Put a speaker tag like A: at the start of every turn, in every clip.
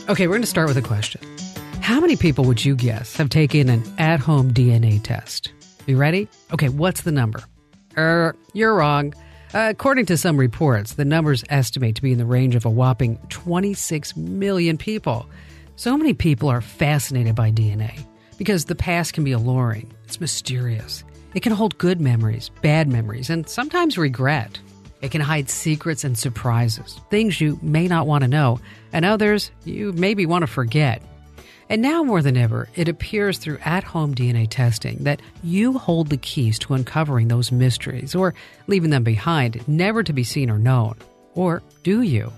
A: Okay, we're going to start with a question. How many people would you guess have taken an at-home DNA test? You ready? Okay, what's the number? You're wrong. According to some reports, the numbers estimate to be in the range of a whopping 26 million people. So many people are fascinated by DNA because the past can be alluring. It's mysterious. It can hold good memories, bad memories, and sometimes regret. It can hide secrets and surprises, things you may not want to know, and others you maybe want to forget. And now more than ever, it appears through at-home DNA testing that you hold the keys to uncovering those mysteries or leaving them behind, never to be seen or known. Or do you?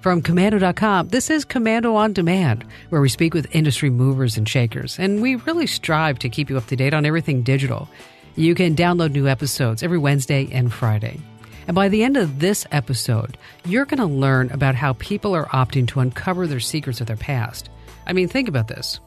A: From Komando.com, this is Komando on Demand, where we speak with industry movers and shakers, and we really strive to keep you up to date on everything digital. You can download new episodes every Wednesday and Friday. And by the end of this episode, you're going to learn about how people are opting to uncover their secrets of their past. I mean, think about this.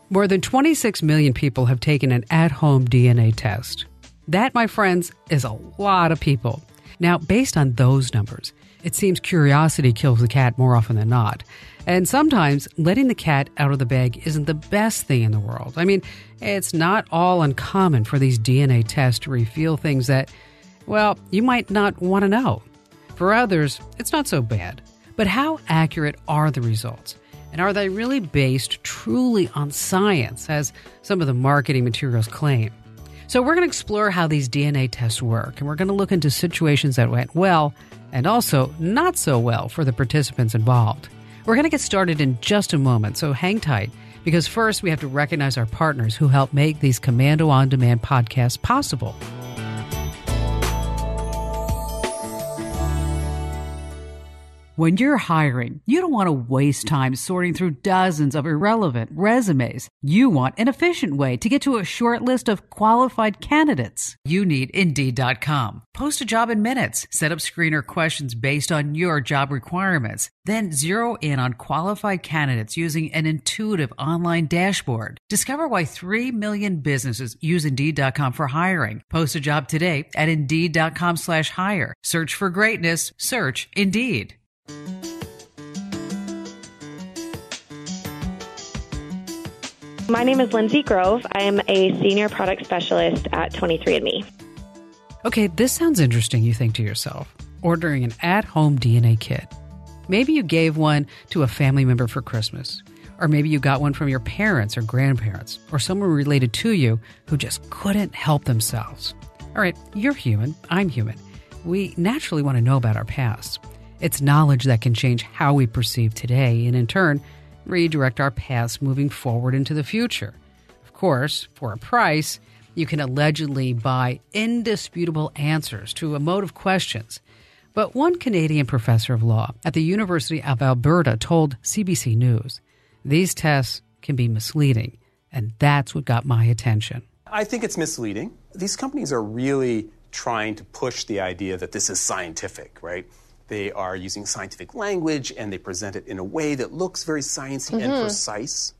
A: More than 26 million people have taken an at-home DNA test. That, my friends, is a lot of people. Now, based on those numbers, it seems curiosity kills the cat more often than not. And sometimes letting the cat out of the bag isn't the best thing in the world. I mean, it's not all uncommon for these DNA tests to reveal things that, well, you might not want to know. For others, it's not so bad. But how accurate are the results? And are they really based truly on science, as some of the marketing materials claim? So we're going to explore how these DNA tests work, and we're going to look into situations that went well and also not so well for the participants involved. We're going to get started in just a moment, so hang tight, because first we have to recognize our partners who help make these Komando On Demand podcasts possible. When you're hiring, you don't want to waste time sorting through dozens of irrelevant resumes. You want an efficient way to get to a short list of qualified candidates. You need Indeed.com. Post a job in minutes. Set up screener questions based on your job requirements. Then zero in on qualified candidates using an intuitive online dashboard. Discover why 3 million businesses use Indeed.com for hiring. Post a job today at Indeed.com/hire. Search for greatness. Search Indeed.
B: My name is Lindsay Grove. I am a senior product specialist at 23andMe.
A: Okay, this sounds interesting, you think to yourself. Ordering an at-home DNA kit. Maybe you gave one to a family member for Christmas. Or maybe you got one from your parents or grandparents, or someone related to you who just couldn't help themselves. All right, you're human, I'm human. We naturally want to know about our past. It's knowledge that can change how we perceive today and, in turn, redirect our paths moving forward into the future. Of course, for a price, you can allegedly buy indisputable answers to emotive questions. But one Canadian professor of law at the University of Alberta told CBC News, these tests can be misleading, and that's what got my attention.
C: I think it's misleading. These companies are really trying to push the idea that this is scientific, right? They are using scientific language, and they present it in a way that looks very sciencey and precise.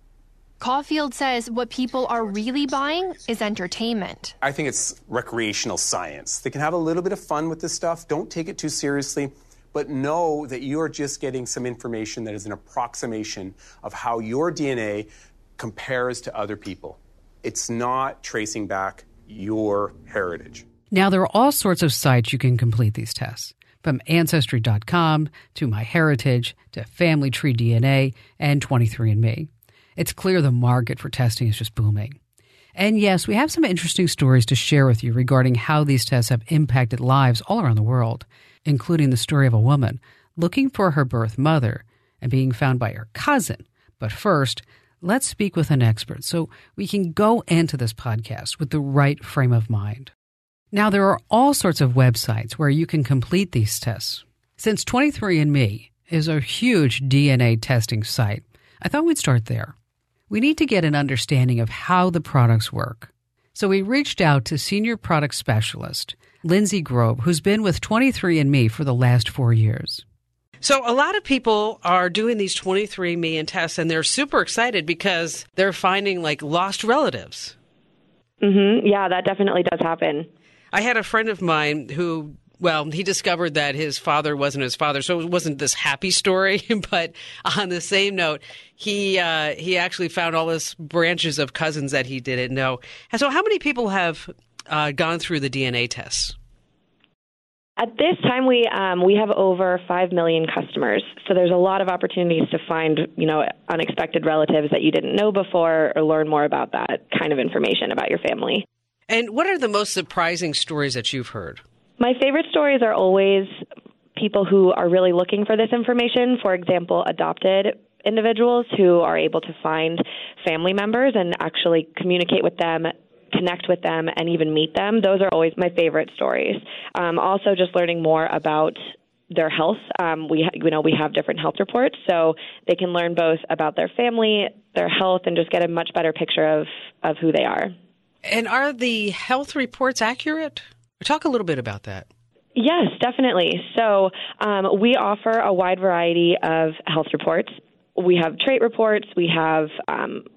D: Caulfield says what people are really buying is entertainment.
C: I think it's recreational science. They can have a little bit of fun with this stuff. Don't take it too seriously, but know that you're just getting some information that is an approximation of how your DNA compares to other people. It's not tracing back your heritage.
A: Now, there are all sorts of sites you can complete these tests. From Ancestry.com to MyHeritage to Family Tree DNA and 23andMe. It's clear the market for testing is just booming. And yes, we have some interesting stories to share with you regarding how these tests have impacted lives all around the world, including the story of a woman looking for her birth mother and being found by her cousin. But first, let's speak with an expert so we can go into this podcast with the right frame of mind. Now, there are all sorts of websites where you can complete these tests. Since 23andMe is a huge DNA testing site, I thought we'd start there. We need to get an understanding of how the products work. So we reached out to senior product specialist Lindsay Grove, who's been with 23andMe for the last 4 years.
E: So a lot of people are doing these 23andMe and tests, and they're super excited because they're finding like lost relatives.
B: Yeah, that definitely does happen.
E: I had a friend of mine who well, he discovered that his father wasn't his father, so it wasn't this happy story. But on the same note, he actually found all this branches of cousins that he didn't know. And so how many people have gone through the DNA tests?
B: At this time, we have over 5 million customers. So there's a lot of opportunities to find, unexpected relatives that you didn't know before or learn more about that kind of information about your family.
E: And what are the most surprising stories that you've heard?
B: My favorite stories are always people who are really looking for this information. For example, adopted individuals who are able to find family members and actually communicate with them, connect with them, and even meet them. Those are always my favorite stories. Also, just learning more about their health. We have different health reports, so they can learn both about their family, their health, and just get a much better picture of who they are.
E: And are the health reports accurate? Talk a little bit about that.
B: Yes, definitely. So we offer a wide variety of health reports. We have trait reports, we have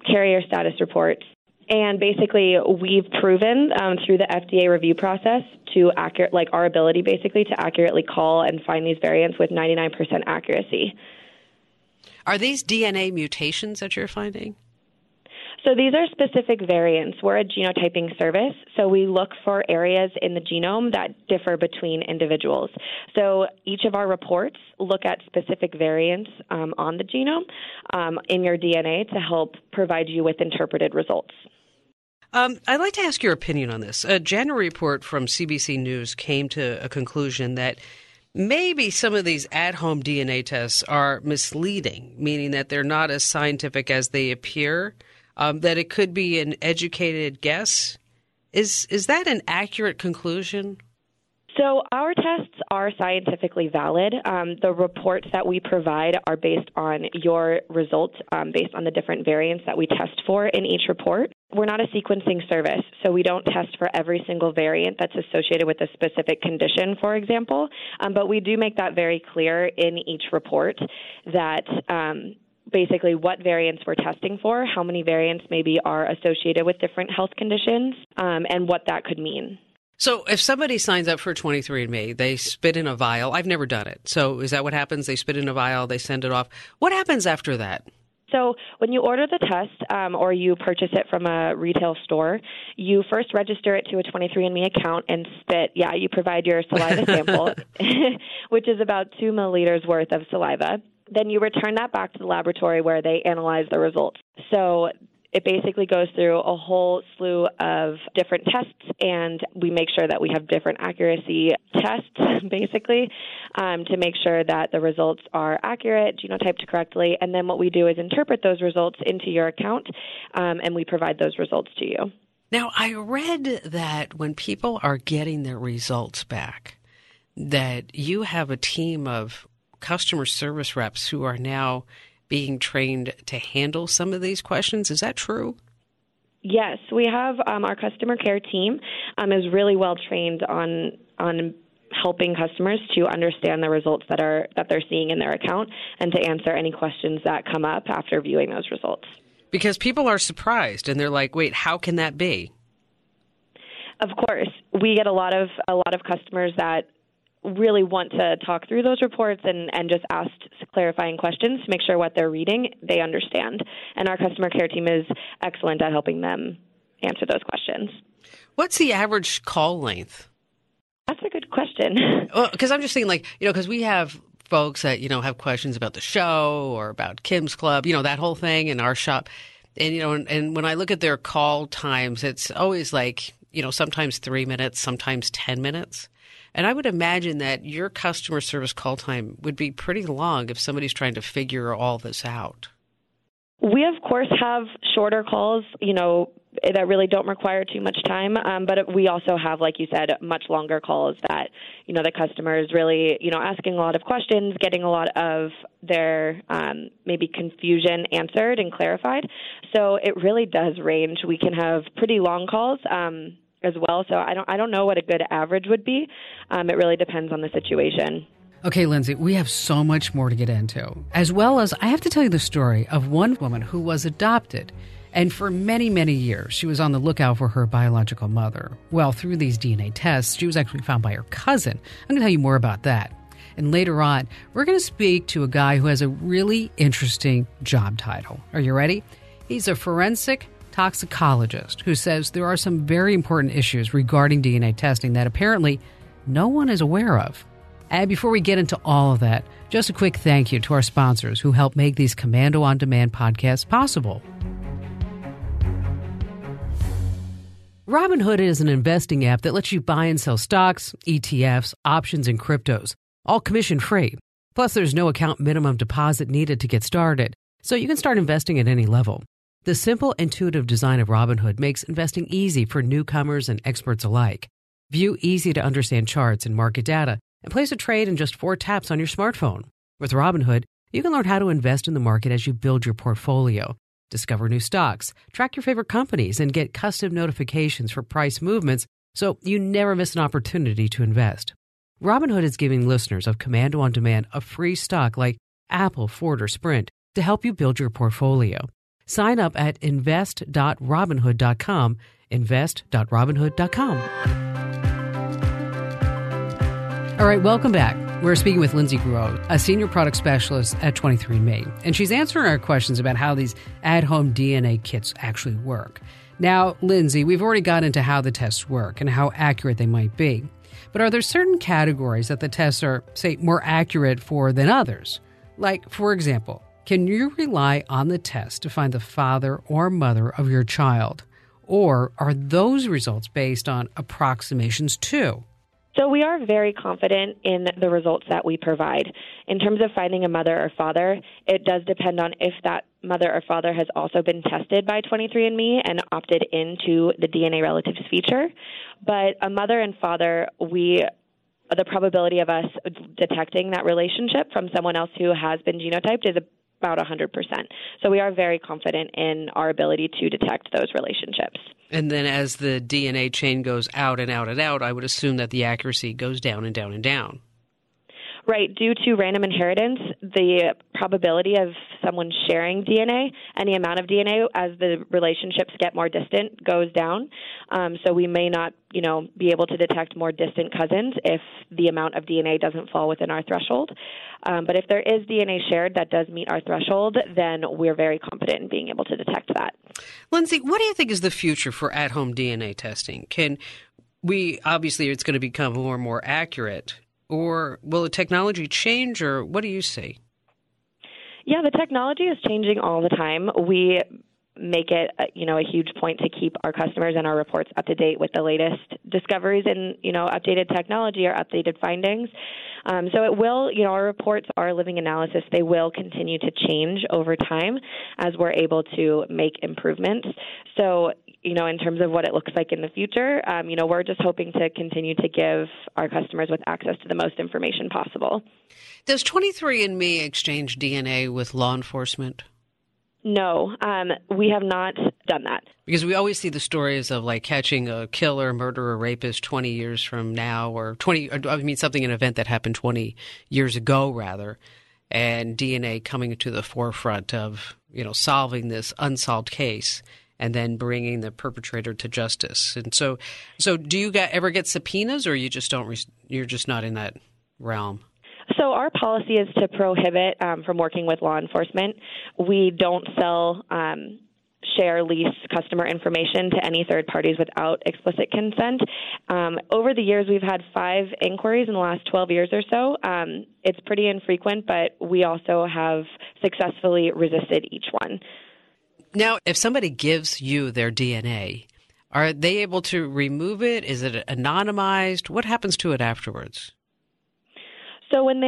B: carrier status reports, and basically we've proven through the FDA review process to our ability basically to accurately call and find these variants with 99% accuracy.
E: Are these DNA mutations that you're finding?
B: So these are specific variants. We're a genotyping service, so we look for areas in the genome that differ between individuals. So each of our reports look at specific variants on the genome in your DNA to help provide you with interpreted results.
E: I'd like to ask your opinion on this. A January report from CBC News came to a conclusion that maybe some of these at-home DNA tests are misleading, meaning that they're not as scientific as they appear. That it could be an educated guess. Is that an accurate conclusion?
B: So our tests are scientifically valid. The reports that we provide are based on your results, based on the different variants that we test for in each report. We're not a sequencing service, so we don't test for every single variant that's associated with a specific condition, for example. But we do make that very clear in each report that basically what variants we're testing for, how many variants maybe are associated with different health conditions, and what that could mean.
E: So if somebody signs up for 23andMe, they spit in a vial. I've never done it. So is that what happens? They spit in a vial, they send it off. What happens after that?
B: So when you order the test or you purchase it from a retail store, you first register it to a 23andMe account and you provide your saliva sample, which is about 2 milliliters worth of saliva. Then you return that back to the laboratory where they analyze the results. So it basically goes through a whole slew of different tests, and we make sure that we have different accuracy tests, basically, to make sure that the results are accurate, genotyped correctly. And then what we do is interpret those results into your account, and we provide those results to you.
E: Now, I read that when people are getting their results back, that you have a team of customer service reps who are now being trained to handle some of these questions. Is that true?
B: Yes, we have our customer care team is really well trained on helping customers to understand the results that they're seeing in their account and to answer any questions that come up after viewing those results. Because
E: people are surprised and they're like, "Wait, how can that be?"
B: Of course, we get a lot of customers that really want to talk through those reports and just ask clarifying questions to make sure what they're reading they understand. And our customer care team is excellent at helping them answer those questions.
E: What's the average call length?
B: That's a good question.
E: Because I'm just thinking, because we have folks that, have questions about the show or about Kim's Club, that whole thing in our shop. And, and when I look at their call times, it's always sometimes 3 minutes, sometimes 10 minutes. And I would imagine that your customer service call time would be pretty long if somebody's trying to figure all this out.
B: We, of course, have shorter calls, that really don't require too much time. But we also have, like you said, much longer calls that, the customer is really, asking a lot of questions, getting a lot of their maybe confusion answered and clarified. So it really does range. We can have pretty long calls as well. So I don't know what a good average would be. It really depends on the situation.
A: Okay, Lindsay, we have so much more to get into, as well as I have to tell you the story of one woman who was adopted And for many, many years, she was on the lookout for her biological mother. Well, through these DNA tests, she was actually found by her cousin. I'm going to tell you more about that. And later on, we're going to speak to a guy who has a really interesting job title. Are you ready? He's a forensic toxicologist who says there are some very important issues regarding DNA testing that apparently no one is aware of. And before we get into all of that, just a quick thank you to our sponsors who help make these Komando On Demand podcasts possible. Robinhood is an investing app that lets you buy and sell stocks, ETFs, options, and cryptos, all commission-free. Plus, there's no account minimum deposit needed to get started, so you can start investing at any level. The simple, intuitive design of Robinhood makes investing easy for newcomers and experts alike. View easy-to-understand charts and market data, and place a trade in just 4 taps on your smartphone. With Robinhood, you can learn how to invest in the market as you build your portfolio. Discover new stocks, track your favorite companies, and get custom notifications for price movements so you never miss an opportunity to invest. Robinhood is giving listeners of Komando On Demand a free stock like Apple, Ford, or Sprint to help you build your portfolio. Sign up at invest.robinhood.com, invest.robinhood.com. All right, welcome back. We're speaking with Lindsay Groh, a senior product specialist at 23andMe, and she's answering our questions about how these at-home DNA kits actually work. Now, Lindsay, we've already got into how the tests work and how accurate they might be. But are there certain categories that the tests are, say, more accurate for than others? Like, for example, can you rely on the test to find the father or mother of your child? Or are those results based on approximations too?
B: So we are very confident in the results that we provide. In terms of finding a mother or father, it does depend on if that mother or father has also been tested by 23andMe and opted into the DNA relatives feature. But a mother and father, the probability of us detecting that relationship from someone else who has been genotyped is about 100%. So we are very confident in our ability to detect those relationships.
E: And then as the DNA chain goes out and out and out, I would assume that the accuracy goes down and down and down.
B: Right. Due to random inheritance, the probability of someone sharing DNA, any amount of DNA, as the relationships get more distant, goes down. So we may not, be able to detect more distant cousins if the amount of DNA doesn't fall within our threshold. But if there is DNA shared that does meet our threshold, then we're very confident in being able to detect that.
E: Lindsay, what do you think is the future for at-home DNA testing? Obviously it's going to become more and more accurate, or will the technology change, or what do you see?
B: Yeah, the technology is changing all the time. We make it, a huge point to keep our customers and our reports up to date with the latest discoveries and, updated technology or updated findings. So it will, our reports are living analysis. They will continue to change over time as we're able to make improvements. So, in terms of what it looks like in the future, we're just hoping to continue to give our customers with access to the most information possible.
E: Does 23andMe exchange DNA with law enforcement?
B: No, we have not done that.
E: Because we always see the stories of catching a killer, murderer, rapist 20 years from now, or something, an event that happened 20 years ago, rather, and DNA coming to the forefront of, solving this unsolved case and then bringing the perpetrator to justice. And so do you ever get subpoenas, or you just don't? You're just not in that realm?
B: So our policy is to prohibit from working with law enforcement. We don't sell, share, lease customer information to any third parties without explicit consent. Over the years, we've had 5 inquiries in the last 12 years or so. It's pretty infrequent, but we also have successfully resisted each one.
E: Now, if somebody gives you their DNA, are they able to remove it? Is it anonymized? What happens to it afterwards?
B: So when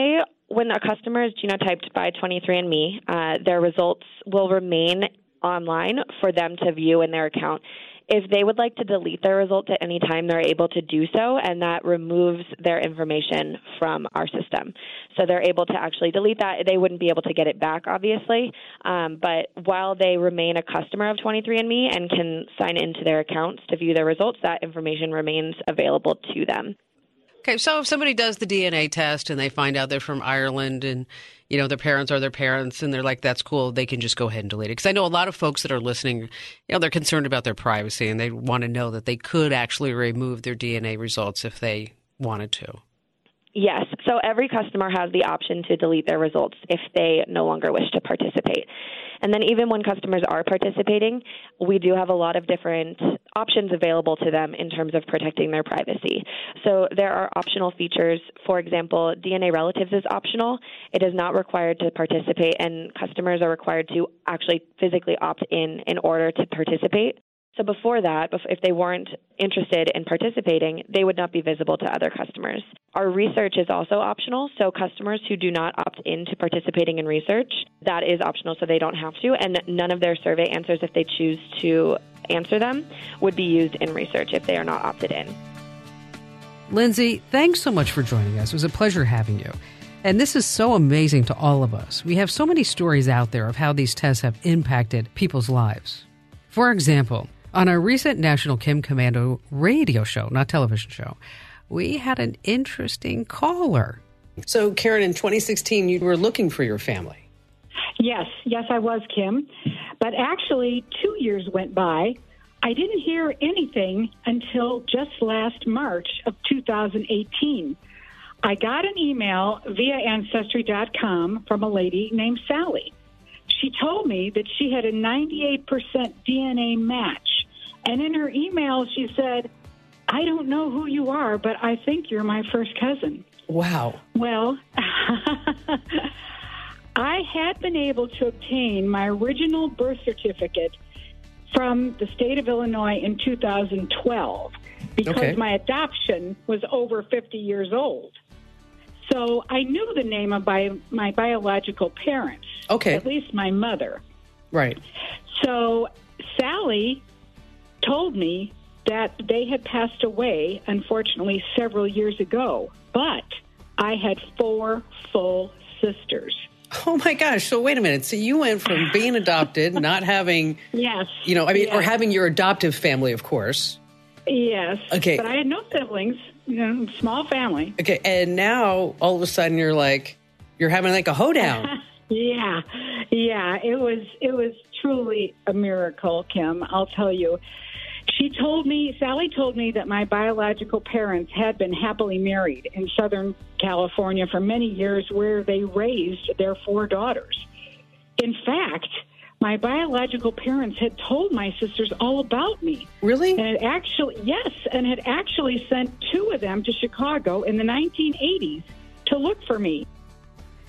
B: a customer is genotyped by 23andMe, their results will remain online for them to view in their account. If they would like to delete their results at any time, they're able to do so, and that removes their information from our system. So they're able to actually delete that. They wouldn't be able to get it back, obviously, but while they remain a customer of 23andMe and can sign into their accounts to view their results, that information remains available to them.
E: Okay, so if somebody does the DNA test and they find out they're from Ireland and, their parents are their parents and they're like, that's cool. They can just go ahead and delete it. Because I know a lot of folks that are listening, they're concerned about their privacy and they want to know that they could actually remove their DNA results if they wanted to.
B: Yes. So every customer has the option to delete their results if they no longer wish to participate. And then even when customers are participating, we do have a lot of different options available to them in terms of protecting their privacy. So there are optional features. For example, DNA relatives is optional. It is not required to participate, and customers are required to actually physically opt in order to participate. So before that, if they weren't interested in participating, they would not be visible to other customers. Our research is also optional, so customers who do not opt into participating in research, that is optional, so they don't have to, and none of their survey answers, if they choose to answer them, would be used in research if they are not opted in.
A: Lindsay, thanks so much for joining us. It was a pleasure having you. And this is so amazing to all of us. We have so many stories out there of how these tests have impacted people's lives. For example, on our recent National Kim Komando radio show, not television show, we had an interesting caller. So, Karen, in 2016, you were looking for your family.
F: Yes, I was, Kim. But actually, 2 years went by. I didn't hear anything until just last March of 2018. I got an email via Ancestry.com from a lady named Sally. She told me that she had a 98% DNA match. And in her email, she said, I don't know who you are, but I think you're my first cousin.
A: Wow.
F: Well, I had been able to obtain my original birth certificate from the state of Illinois in 2012 because my adoption was over 50 years old. So I knew the name of my biological parents, at least my mother.
A: Right.
F: So Sally told me that they had passed away, unfortunately, several years ago. But I had 4 full sisters.
A: Oh, my gosh. So wait a minute. So you went from being adopted, not having, or having your adoptive family, of course.
F: Yes.
A: Okay.
F: But I had no siblings, small family.
A: Okay. And now all of a sudden you're having like a hoedown.
F: Yeah. It was truly a miracle, Kim, I'll tell you. Sally told me that my biological parents had been happily married in Southern California for many years, where they raised their 4 daughters. In fact, my biological parents had told my sisters all about me.
A: Really?
F: And had actually sent 2 of them to Chicago in the 1980s to look for me.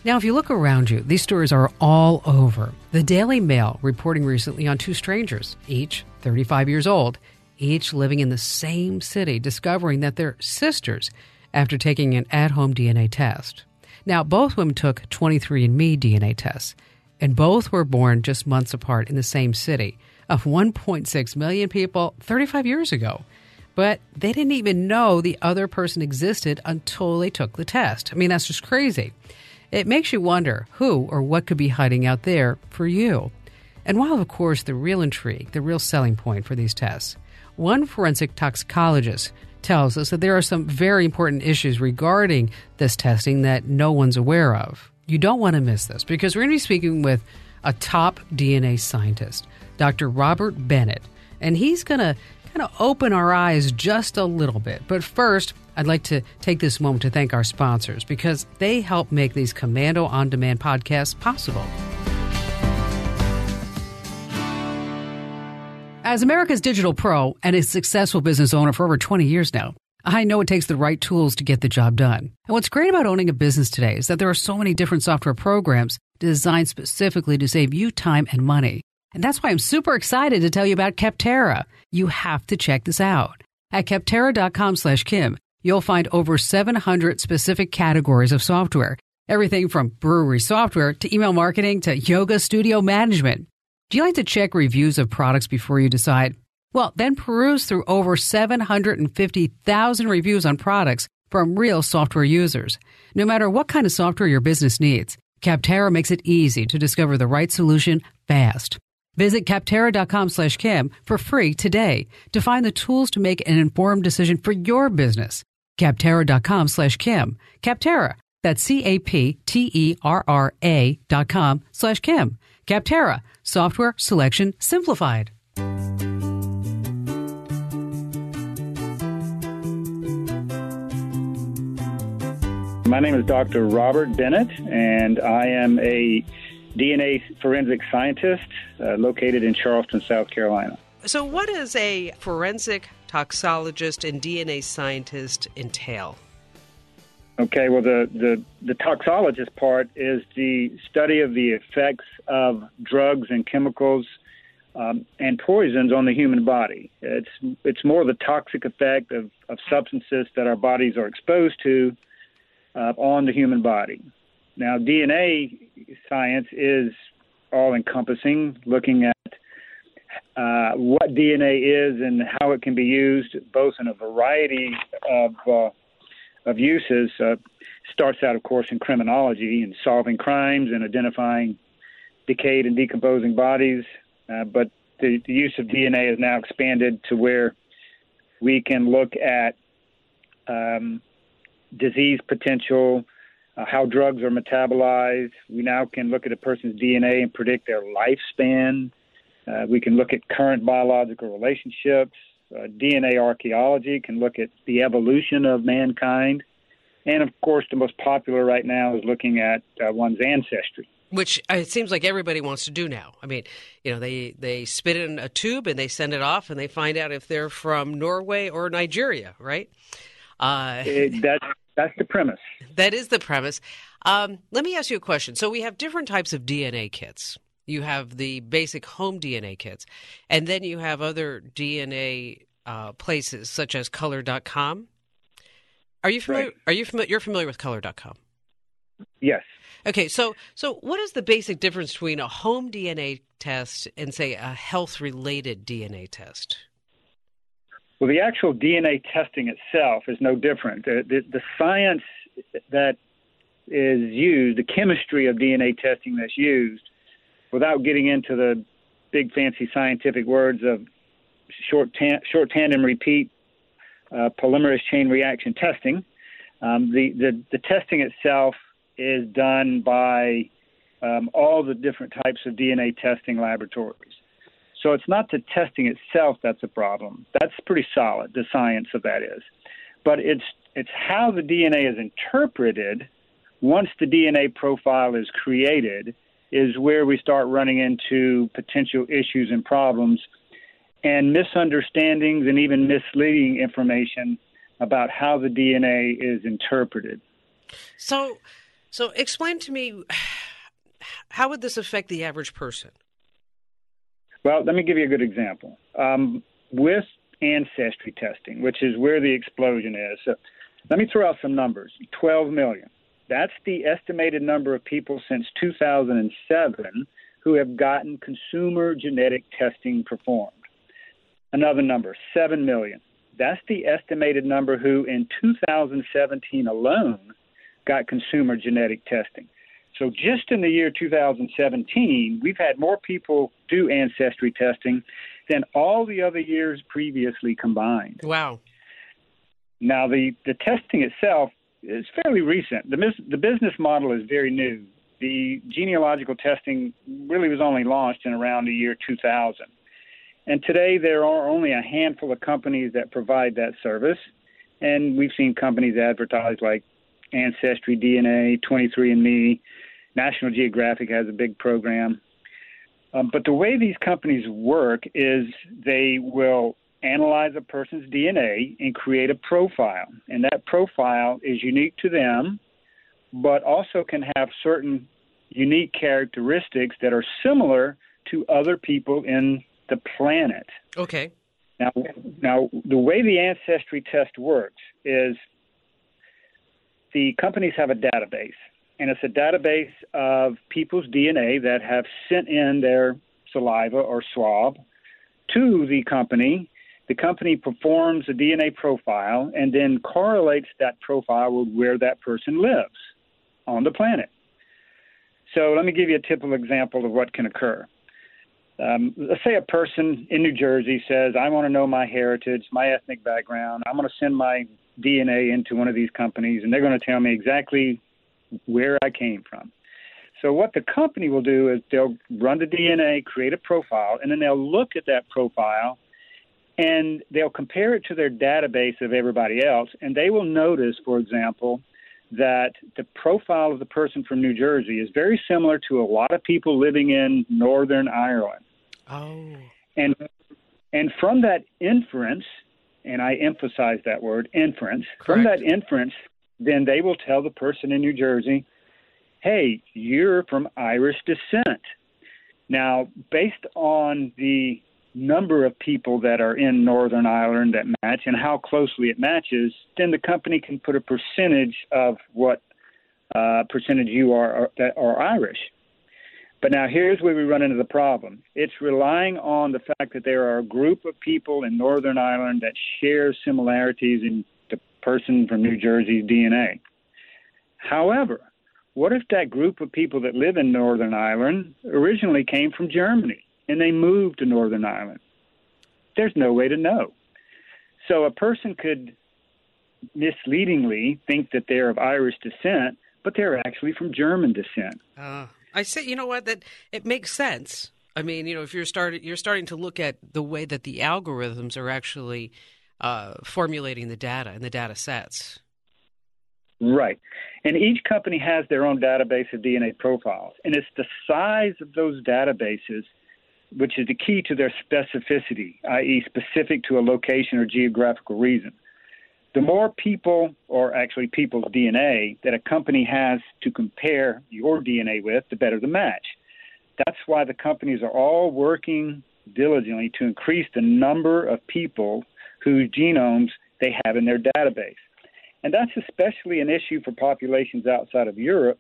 A: Now, if you look around you, these stories are all over. The Daily Mail reporting recently on 2 strangers, each 35 years old, each living in the same city, discovering that they're sisters after taking an at-home DNA test. Now, both women took 23andMe DNA tests, and both were born just months apart in the same city of 1.6 million people 35 years ago. But they didn't even know the other person existed until they took the test. I mean, that's just crazy. It makes you wonder who or what could be hiding out there for you. And while, of course, the real intrigue, the real selling point for these tests, one forensic toxicologist tells us that there are some very important issues regarding this testing that no one's aware of. You don't want to miss this because we're going to be speaking with a top DNA scientist, Dr. Robert Bennett, and he's going to kind of open our eyes just a little bit. But first, I'd like to take this moment to thank our sponsors because they help make these Komando On Demand podcasts possible. As America's digital pro and a successful business owner for over 20 years now, I know it takes the right tools to get the job done. And what's great about owning a business today is that there are so many different software programs designed specifically to save you time and money. And that's why I'm super excited to tell you about Capterra. You have to check this out. At Capterra.com/Kim, you'll find over 700 specific categories of software. Everything from brewery software to email marketing to yoga studio management. Do you like to check reviews of products before you decide? Well, then peruse through over 750,000 reviews on products from real software users. No matter what kind of software your business needs, Capterra makes it easy to discover the right solution fast. Visit Capterra.com/Kim for free today to find the tools to make an informed decision for your business. Capterra.com/Kim. Capterra, That's CAPTERRA.com/Kim. Capterra, software selection simplified.
G: My name is Dr. Robert Bennett, and I am a DNA forensic scientist located in Charleston, South Carolina.
E: So what does a forensic toxologist and DNA scientist entail?
G: Okay, well, the toxologist part is the study of the effects of drugs and chemicals and poisons on the human body. It's more the toxic effect of substances that our bodies are exposed to on the human body. Now, DNA science is all-encompassing, looking at what DNA is and how it can be used, both in a variety of uses. Starts out, of course, in criminology and solving crimes and identifying decayed and decomposing bodies. But the use of DNA is now expanded to where we can look at disease potential, how drugs are metabolized. We now can look at a person's DNA and predict their lifespan. We can look at current biological relationships. DNA archaeology can look at the evolution of mankind. And, of course, the most popular right now is looking at one's ancestry.
E: Which it seems like everybody wants to do now. I mean, they spit in a tube and they send it off and they find out if they're from Norway or Nigeria, right?
G: That's the premise.
E: That is the premise. Let me ask you a question. So we have different types of DNA kits. You have the basic home DNA kits, and then you have other DNA places such as color.com. Are you familiar?
G: Right.
E: You're familiar with color.com?
G: Yes.
E: Okay, so what is the basic difference between a home DNA test and, say, a health-related DNA test?
G: Well, the actual DNA testing itself is no different. The science that is used, the chemistry of DNA testing that's used, without getting into the big fancy scientific words of short tandem repeat polymerase chain reaction testing, the testing itself is done by all the different types of DNA testing laboratories. So it's not the testing itself that's a problem. That's pretty solid, the science of that is. But it's how the DNA is interpreted once the DNA profile is created is where we start running into potential issues and problems and misunderstandings and even misleading information about how the DNA is interpreted.
E: So explain to me, how would this affect the average person?
G: Well, let me give you a good example. With ancestry testing, which is where the explosion is, so let me throw out some numbers. 12 million. That's the estimated number of people since 2007 who have gotten consumer genetic testing performed. Another number, 7 million. That's the estimated number who in 2017 alone got consumer genetic testing. So just in the year 2017, we've had more people do ancestry testing than all the other years previously combined.
E: Wow.
G: Now, the testing itself is fairly recent. The business model is very new. The genealogical testing really was only launched in around the year 2000. And today there are only a handful of companies that provide that service. And we've seen companies advertise like Ancestry DNA, 23andMe, National Geographic has a big program. But the way these companies work is they will analyze a person's DNA and create a profile. And that profile is unique to them, but also can have certain unique characteristics that are similar to other people in the planet.
E: Okay.
G: Now, the way the ancestry test works is the companies have a database, and it's a database of people's DNA that have sent in their saliva or swab to the company. The company performs a DNA profile and then correlates that profile with where that person lives on the planet. So let me give you a typical example of what can occur. Let's say a person in New Jersey says, I want to know my heritage, my ethnic background. I'm going to send my DNA into one of these companies, and they're going to tell me exactly where I came from. So what the company will do is they'll run the DNA, create a profile, and then they'll look at that profile and they'll compare it to their database of everybody else. And they will notice, for example, that the profile of the person from New Jersey is very similar to a lot of people living in Northern Ireland.
E: Oh.
G: And from that inference, and I emphasize that word, inference,
E: Correct.
G: From that inference, then they will tell the person in New Jersey, hey, you're from Irish descent. Now, based on the number of people that are in Northern Ireland that match and how closely it matches, then the company can put a percentage of what percentage you are that are Irish. But now here's where we run into the problem. It's relying on the fact that there are a group of people in Northern Ireland that share similarities in the person from New Jersey's DNA. However, what if that group of people that live in Northern Ireland originally came from Germany and they moved to Northern Ireland? There's no way to know. So a person could misleadingly think that they're of Irish descent, but they're actually from German descent.
E: I say, you know what, that it makes sense. I mean, if you're starting to look at the way that the algorithms are actually formulating the data and the data sets.
G: Right. And each company has their own database of DNA profiles. And it's the size of those databases which is the key to their specificity, i.e. specific to a location or geographical reason. The more people, or actually people's DNA, that a company has to compare your DNA with, the better the match. That's why the companies are all working diligently to increase the number of people whose genomes they have in their database. And that's especially an issue for populations outside of Europe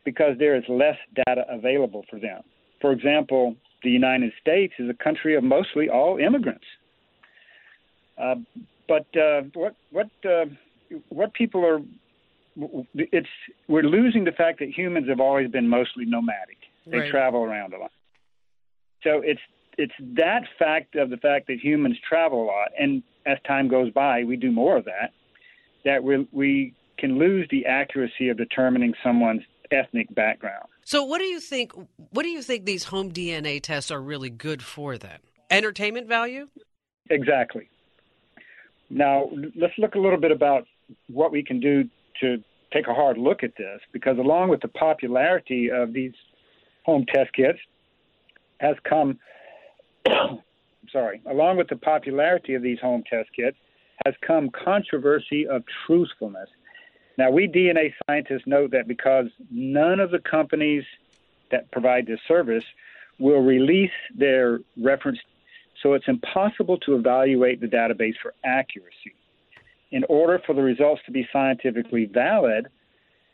G: because there is less data available for them. For example, the United States is a country of mostly all immigrants. But what people are, we're losing the fact that humans have always been mostly nomadic. They
E: Right.
G: travel around a lot. So it's that fact of the fact that humans travel a lot, and as time goes by, we do more of that, that we can lose the accuracy of determining someone's ethnic background.
E: So what do you think these home DNA tests are really good for then? Entertainment value?
G: Exactly. Now, let's look a little bit about what we can do to take a hard look at this, because along with the popularity of these home test kits has come, along with the popularity of these home test kits has come controversy of truthfulness. Now, we DNA scientists note that because none of the companies that provide this service will release their reference, so it's impossible to evaluate the database for accuracy. In order for the results to be scientifically valid,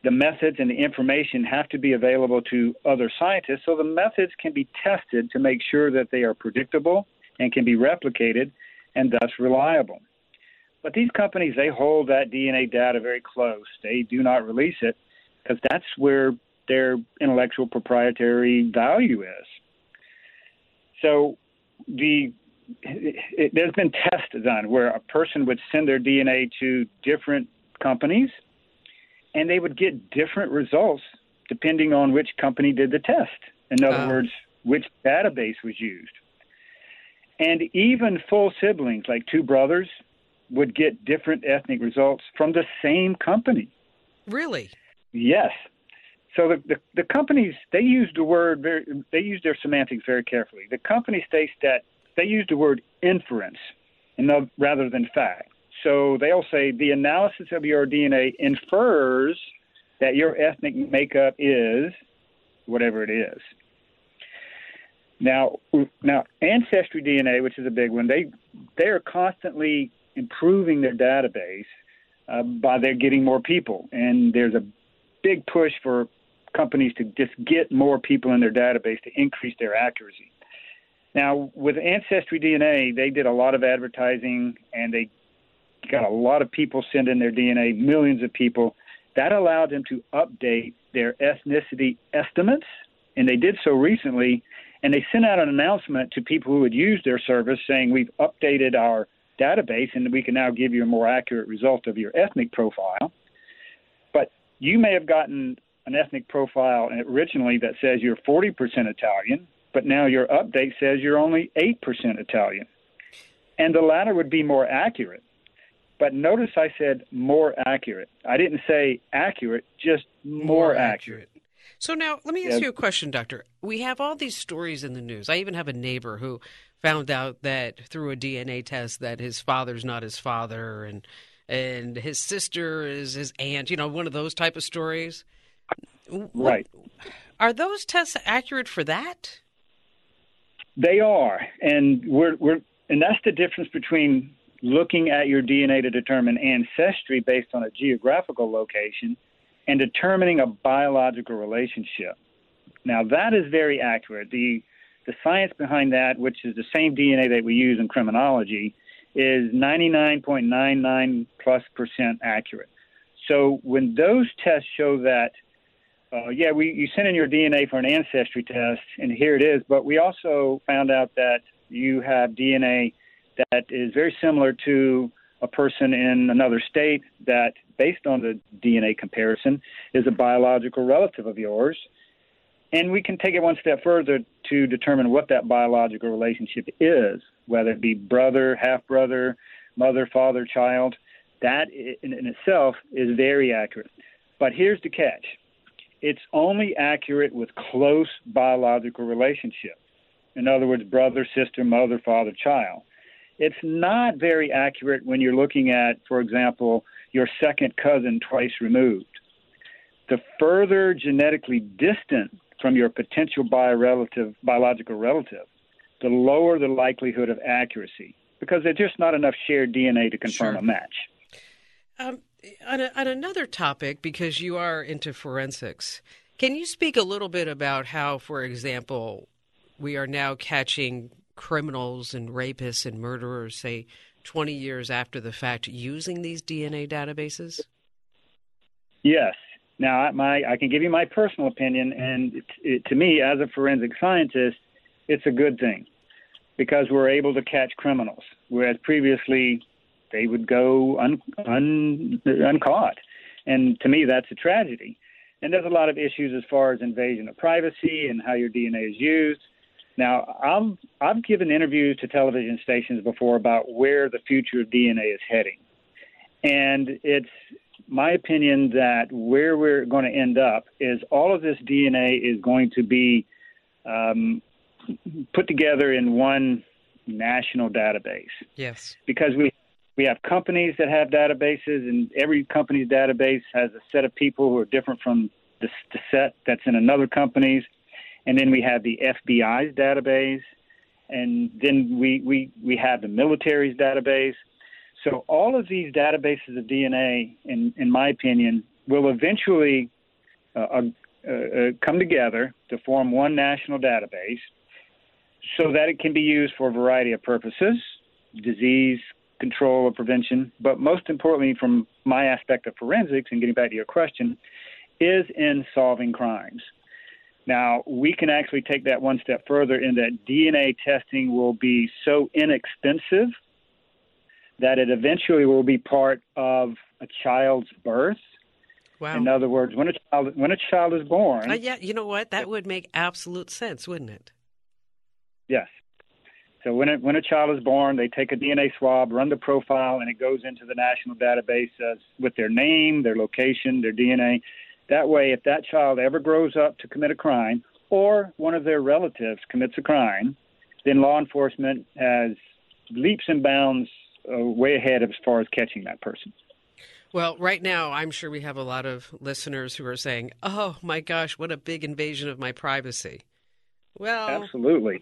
G: the methods and the information have to be available to other scientists, so the methods can be tested to make sure that they are predictable and can be replicated and thus reliable. But these companies, they hold that DNA data very close. They do not release it because that's where their intellectual proprietary value is. So there's been tests done where a person would send their DNA to different companies, and they would get different results depending on which company did the test. In other words, which database was used. And even full siblings, like two brothers, would get different ethnic results from the same company.
E: Really?
G: Yes. So the companies, they use their semantics very carefully. The company states that they use the word inference rather than fact. So they'll say the analysis of your DNA infers that your ethnic makeup is whatever it is. Now Ancestry DNA, which is a big one, they are constantly improving their database by their getting more people. And there's a big push for companies to just get more people in their database to increase their accuracy. Now, with Ancestry DNA, they did a lot of advertising, and they got a lot of people send in their DNA, millions of people. That allowed them to update their ethnicity estimates, and they did so recently. And they sent out an announcement to people who would use their service saying, we've updated our database and we can now give you a more accurate result of your ethnic profile. But you may have gotten an ethnic profile originally that says you're 40% Italian, but now your update says you're only 8% Italian. And the latter would be more accurate. But notice I said more accurate. I didn't say accurate, just more accurate.
E: So now let me ask you a question, Doctor. We have all these stories in the news. I even have a neighbor who found out that through a DNA test that his father's not his father and his sister is his aunt, one of those type of stories.
G: Right.
E: Are those tests accurate for that?
G: They are. And and that's the difference between looking at your DNA to determine ancestry based on a geographical location and determining a biological relationship. Now, that is very accurate. The science behind that, which is the same DNA that we use in criminology, is 99.99+% accurate. So when those tests show that, you sent in your DNA for an ancestry test, and here it is, but we also found out that you have DNA that is very similar to a person in another state that, based on the DNA comparison, is a biological relative of yours. And we can take it one step further to determine what that biological relationship is, whether it be brother, half-brother, mother, father, child. That in itself is very accurate. But here's the catch. It's only accurate with close biological relationships. In other words, brother, sister, mother, father, child. It's not very accurate when you're looking at, for example, your second cousin twice removed. The further genetically distant from your potential biological relative, the lower the likelihood of accuracy, because there's just not enough shared DNA to confirm a match.
E: On another topic, because you are into forensics, can you speak a little bit about how, for example, we are now catching criminals and rapists and murderers, say, 20 years after the fact, using these DNA databases?
G: Yes. Now, I can give you my personal opinion, and to me, as a forensic scientist, it's a good thing because we're able to catch criminals, whereas previously they would go uncaught. And to me, that's a tragedy. And there's a lot of issues as far as invasion of privacy and how your DNA is used. Now, I've given interviews to television stations before about where the future of DNA is heading. And it's my opinion that where we're going to end up is all of this DNA is going to be put together in one national database.
E: Yes.
G: Because we have companies that have databases, and every company's database has a set of people who are different from the set that's in another company's. And then we have the FBI's database, and then we have the military's database. So all of these databases of DNA, in my opinion, will eventually come together to form one national database so that it can be used for a variety of purposes, disease control or prevention, but most importantly from my aspect of forensics, and getting back to your question, is in solving crimes. Now, we can actually take that one step further in that DNA testing will be so inexpensive that it eventually will be part of a child's birth.
E: Wow.
G: In other words, when a child is born...
E: yeah, you know what? That would make absolute sense, wouldn't it?
G: Yes. So when a child is born, they take a DNA swab, run the profile, and it goes into the national database with their name, their location, their DNA. That way, if that child ever grows up to commit a crime or one of their relatives commits a crime, then law enforcement has leaps and bounds way ahead as far as catching that person.
E: Well, right now, I'm sure we have a lot of listeners who are saying, oh, my gosh, what a big invasion of my privacy. Well,
G: absolutely.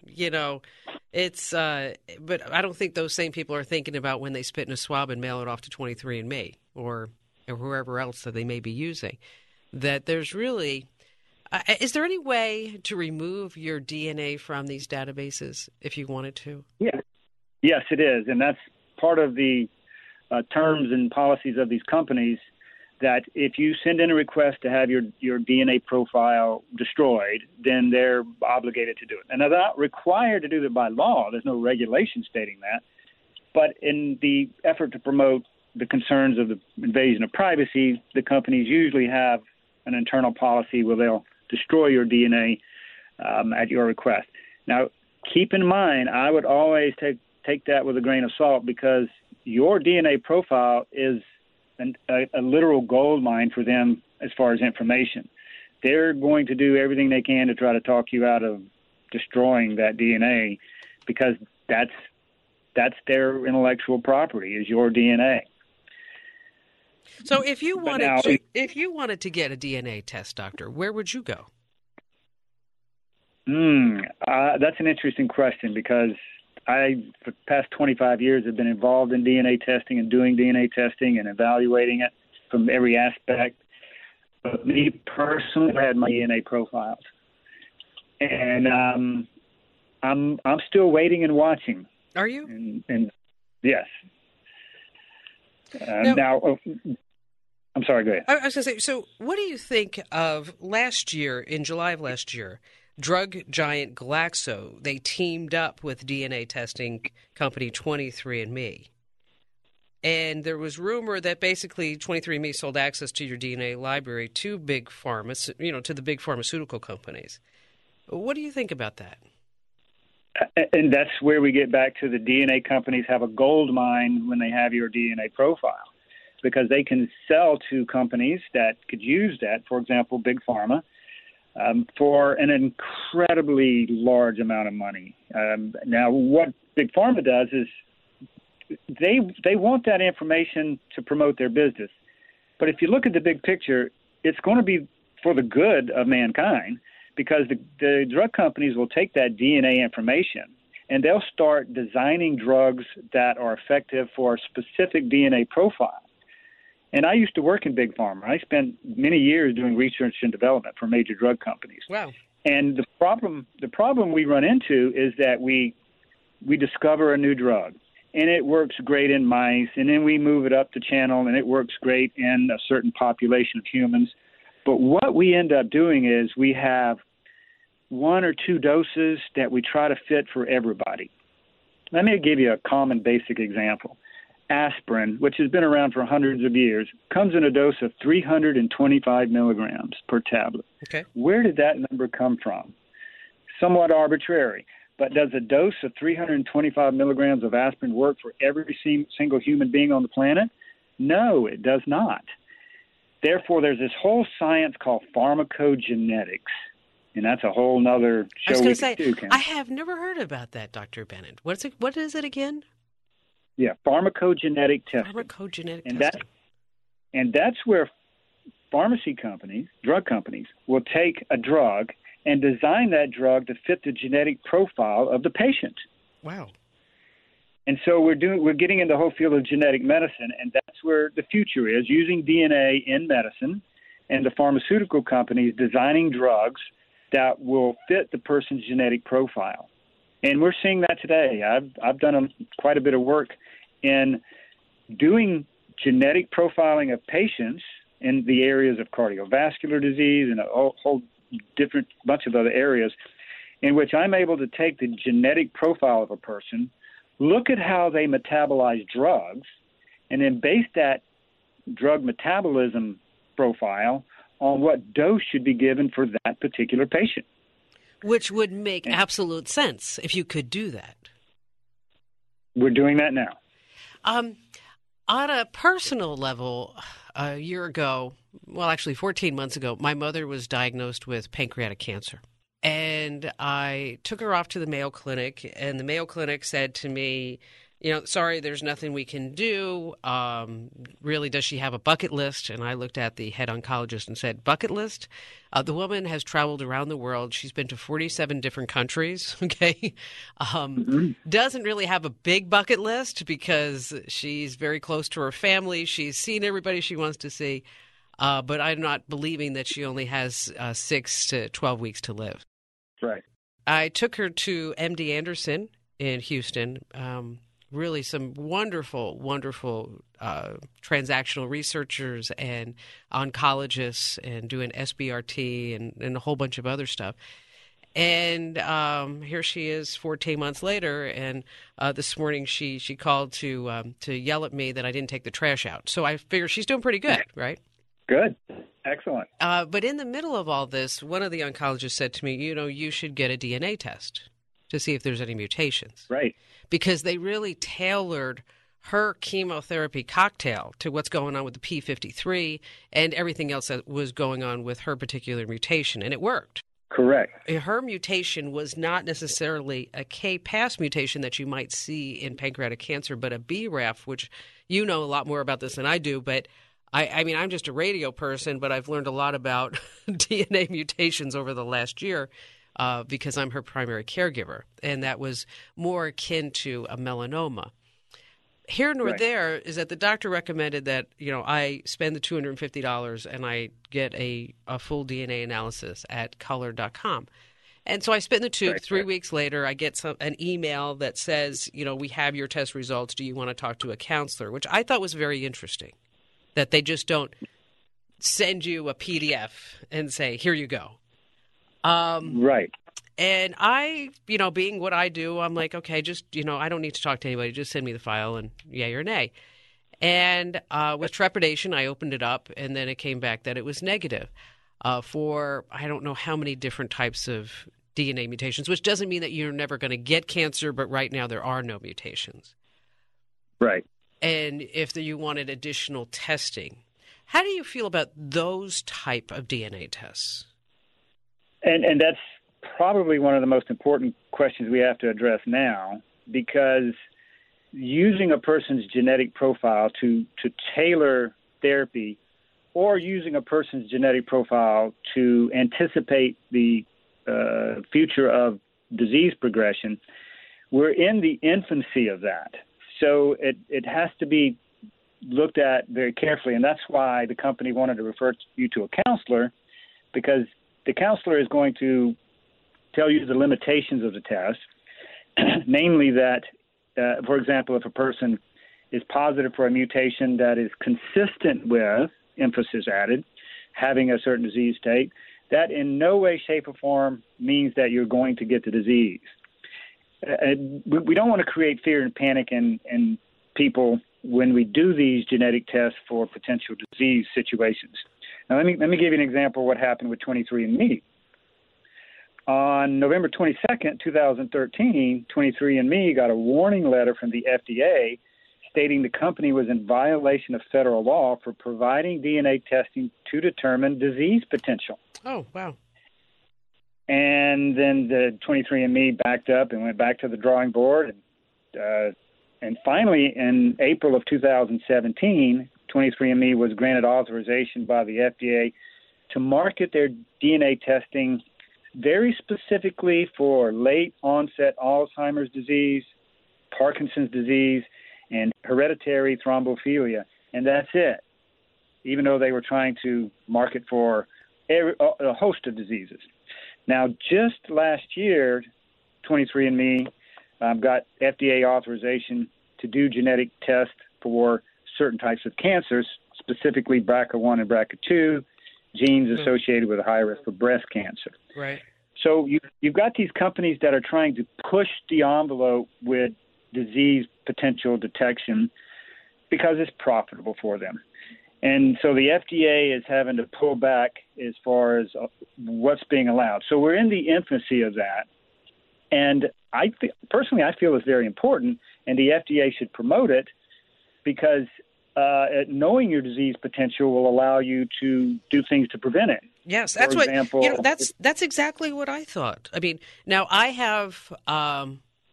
E: It's but I don't think those same people are thinking about when they spit in a swab and mail it off to 23andMe or whoever else that they may be using. That there's really is there any way to remove your DNA from these databases if you wanted to?
G: Yeah. Yes, it is. And that's part of the terms and policies of these companies, that if you send in a request to have your DNA profile destroyed, then they're obligated to do it. And they're not required to do it by law. There's no regulation stating that. But in the effort to promote the concerns of the invasion of privacy, the companies usually have an internal policy where they'll destroy your DNA at your request. Now, keep in mind, I would always take that with a grain of salt, because your DNA profile is a literal gold mine for them as far as information. They're going to do everything they can to try to talk you out of destroying that DNA, because that's their intellectual property, is your DNA.
E: So if you wanted to get a DNA test, doctor, where would you go?
G: That's an interesting question, because I, for the past 25 years, have been involved in DNA testing and doing DNA testing and evaluating it from every aspect. But me personally, I had my DNA profiled, and I'm still waiting and watching.
E: Are you?
G: And yes. Now, I'm sorry. Go ahead.
E: I was going to say. So, what do you think of last year? In July of last year, drug giant Glaxo, they teamed up with DNA testing company 23andMe. And there was rumor that basically 23andMe sold access to your DNA library to big pharma, to the big pharmaceutical companies. What do you think about that?
G: And that's where we get back to the DNA companies have a gold mine when they have your DNA profile, because they can sell to companies that could use that, for example, big pharma, for an incredibly large amount of money. Now, what big pharma does is they want that information to promote their business. But if you look at the big picture, it's going to be for the good of mankind, because the drug companies will take that DNA information and they'll start designing drugs that are effective for a specific DNA profile. And I used to work in big pharma. I spent many years doing research and development for major drug companies.
E: Wow.
G: And the problem we run into is that we discover a new drug, and it works great in mice, and then we move it up the channel, and it works great in a certain population of humans. But what we end up doing is we have 1 or 2 doses that we try to fit for everybody. Let me give you a common basic example. Aspirin, which has been around for hundreds of years, comes in a dose of 325 milligrams per tablet.
E: Okay.
G: Where did that number come from? Somewhat arbitrary. But does a dose of 325 milligrams of aspirin work for every single human being on the planet? No, it does not. Therefore, there's this whole science called pharmacogenetics, and that's a whole nother show.
E: I was going to say,
G: do, Kim.
E: I have never heard about that, Dr. Bennett. What is it again?
G: Yeah, pharmacogenetic testing.
E: Pharmacogenetic
G: and
E: testing.
G: And that's where pharmacy companies, drug companies, will take a drug and design that drug to fit the genetic profile of the patient.
E: Wow.
G: And so we're getting in the whole field of genetic medicine, and that's where the future is, using DNA in medicine, and the pharmaceutical companies designing drugs that will fit the person's genetic profile. And we're seeing that today. I've done quite a bit of work in doing genetic profiling of patients in the areas of cardiovascular disease and a whole different bunch of other areas, in which I'm able to take the genetic profile of a person, look at how they metabolize drugs, and then base that drug metabolism profile on what dose should be given for that particular patient.
E: Which would make absolute sense if you could do that.
G: We're doing that now.
E: On a personal level, a year ago, well, actually 14 months ago, my mother was diagnosed with pancreatic cancer. And I took her off to the Mayo Clinic, and the Mayo Clinic said to me, sorry, there's nothing we can do. Really, does she have a bucket list? And I looked at the head oncologist and said, bucket list? The woman has traveled around the world. She's been to 47 different countries, okay? Doesn't really have a big bucket list because she's very close to her family. She's seen everybody she wants to see. But I'm not believing that she only has 6 to 12 weeks to live.
G: Right.
E: I took her to MD Anderson in Houston. Really some wonderful, wonderful transactional researchers and oncologists and doing SBRT and a whole bunch of other stuff. And here she is 14 months later, and this morning she called to yell at me that I didn't take the trash out. So I figure she's doing pretty good, right?
G: Good. Excellent.
E: But in the middle of all this, one of the oncologists said to me, you should get a DNA test to see if there's any mutations.
G: Right.
E: Because they really tailored her chemotherapy cocktail to what's going on with the P53 and everything else that was going on with her particular mutation, and it worked.
G: Correct.
E: Her mutation was not necessarily a KPAS mutation that you might see in pancreatic cancer, but a BRAF, which you know a lot more about this than I do. But I mean, I'm just a radio person, but I've learned a lot about DNA mutations over the last year because I'm her primary caregiver, and that was more akin to a melanoma. Here nor there is that the doctor recommended that, I spend the $250 and I get a full DNA analysis at color.com. And so I spit in the tube. 3 weeks later, I get an email that says, we have your test results. Do you want to talk to a counselor? Which I thought was very interesting, that they just don't send you a PDF and say, here you go.
G: Right.
E: And I, being what I do, I'm like, okay, just, I don't need to talk to anybody. Just send me the file and yay or nay. And with trepidation, I opened it up, and then it came back that it was negative for I don't know how many different types of DNA mutations, which doesn't mean that you're never going to get cancer, but right now there are no mutations.
G: Right.
E: And if you wanted additional testing, how do you feel about those type of DNA tests?
G: And that's probably one of the most important questions we have to address now, because using a person's genetic profile to tailor therapy, or using a person's genetic profile to anticipate the future of disease progression, we're in the infancy of that. So it has to be looked at very carefully, and that's why the company wanted to refer you to a counselor, because the counselor is going to tell you the limitations of the test, namely that, for example, if a person is positive for a mutation that is consistent with, emphasis added, having a certain disease state, that in no way, shape, or form means that you're going to get the disease. We don't want to create fear and panic in people when we do these genetic tests for potential disease situations. Now, let me give you an example of what happened with 23andMe. On November 22nd, 2013, 23andMe got a warning letter from the FDA stating the company was in violation of federal law for providing DNA testing to determine disease potential.
E: Oh, wow.
G: And then the 23andMe backed up and went back to the drawing board. And finally, in April of 2017, 23andMe was granted authorization by the FDA to market their DNA testing very specifically for late-onset Alzheimer's disease, Parkinson's disease, and hereditary thrombophilia. And that's it, even though they were trying to market for a host of diseases. Now, just last year, 23andMe got FDA authorization to do genetic tests for certain types of cancers, specifically BRCA1 and BRCA2, genes associated with a high risk of breast cancer.
E: Right.
G: So you've got these companies that are trying to push the envelope with disease potential detection because it's profitable for them. And so the FDA is having to pull back as far as what's being allowed. So we're in the infancy of that. And personally, I feel it's very important, and the FDA should promote it because knowing your disease potential will allow you to do things to prevent it.
E: Yes, that's that's exactly what I thought. I mean, now I have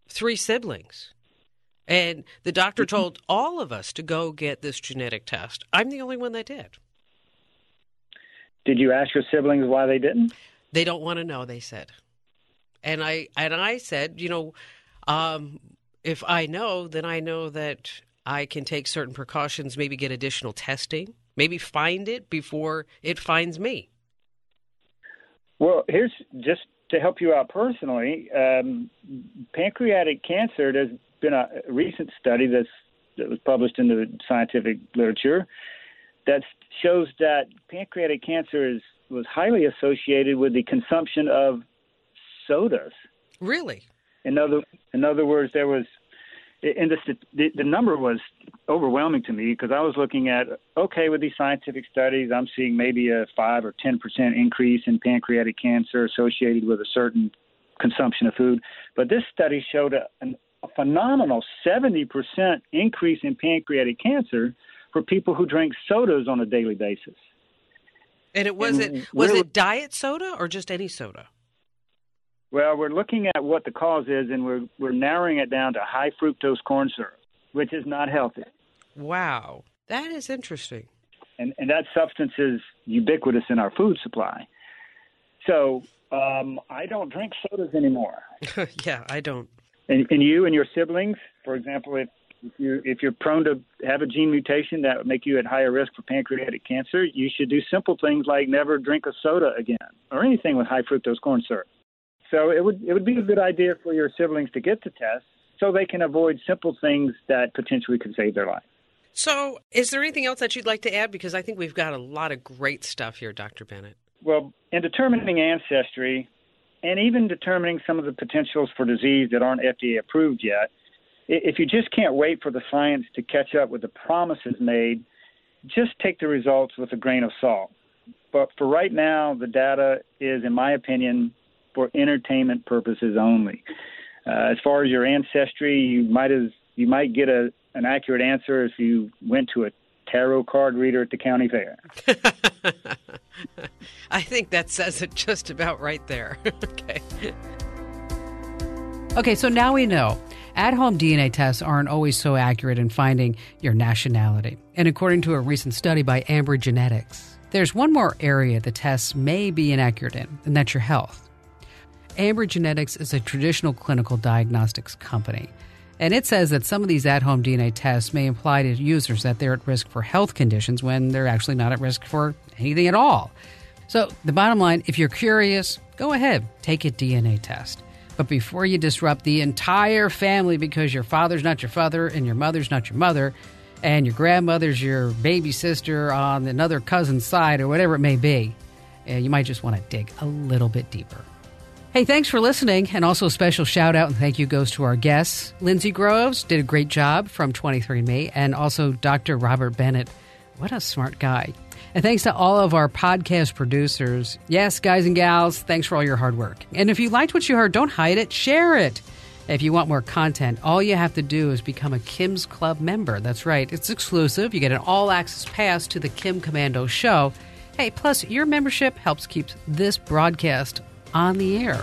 E: 3 siblings, and the doctor told all of us to go get this genetic test. I'm the only one that did.
G: Did you ask your siblings why they didn't?
E: They don't want to know, they said. And I said, if I know, then I know that I can take certain precautions, maybe get additional testing, maybe find it before it finds me.
G: Well, here's just to help you out personally. Pancreatic cancer, there's been a recent study that was published in the scientific literature that shows that pancreatic cancer was highly associated with the consumption of sodas.
E: Really?
G: In other words, there was, and the number was overwhelming to me because I was looking at, okay, with these scientific studies, I'm seeing maybe a 5 or 10% increase in pancreatic cancer associated with a certain consumption of food. But this study showed a phenomenal 70% increase in pancreatic cancer for people who drink sodas on a daily basis.
E: And was it diet soda or just any soda?
G: Well, we're looking at what the cause is, and we're narrowing it down to high fructose corn syrup, which is not healthy.
E: Wow, that is interesting.
G: And that substance is ubiquitous in our food supply. So I don't drink sodas anymore.
E: Yeah, I don't.
G: And you and your siblings, for example, if you're prone to have a gene mutation that would make you at higher risk for pancreatic cancer, you should do simple things like never drink a soda again or anything with high fructose corn syrup. So it would be a good idea for your siblings to get the test so they can avoid simple things that potentially could save their life.
E: So is there anything else that you'd like to add? Because I think we've got a lot of great stuff here, Dr. Bennett.
G: Well, in determining ancestry and even determining some of the potentials for disease that aren't FDA approved yet, if you just can't wait for the science to catch up with the promises made, just take the results with a grain of salt. But for right now, the data is, in my opinion, for entertainment purposes only. As far as your ancestry, you might get an accurate answer if you went to a tarot card reader at the county fair.
E: I think that says it just about right there. Okay.
A: Okay, so now we know at-home DNA tests aren't always so accurate in finding your nationality. And according to a recent study by Ambry Genetics, there's one more area the tests may be inaccurate in, and that's your health. Ambry Genetics is a traditional clinical diagnostics company, and it says that some of these at-home DNA tests may imply to users that they're at risk for health conditions when they're actually not at risk for anything at all. So the bottom line, if you're curious, go ahead, take a DNA test. But before you disrupt the entire family because your father's not your father and your mother's not your mother and your grandmother's your baby sister on another cousin's side or whatever it may be, you might just want to dig a little bit deeper. Hey, thanks for listening. And also a special shout out and thank you goes to our guests. Lindsay Groves did a great job from 23andMe, and also Dr. Robert Bennett. What a smart guy. And thanks to all of our podcast producers. Yes, guys and gals, thanks for all your hard work. And if you liked what you heard, don't hide it, share it. If you want more content, all you have to do is become a Kim's Club member. That's right. It's exclusive. You get an all-access pass to the Kim Komando show. Hey, plus your membership helps keep this broadcast on the air.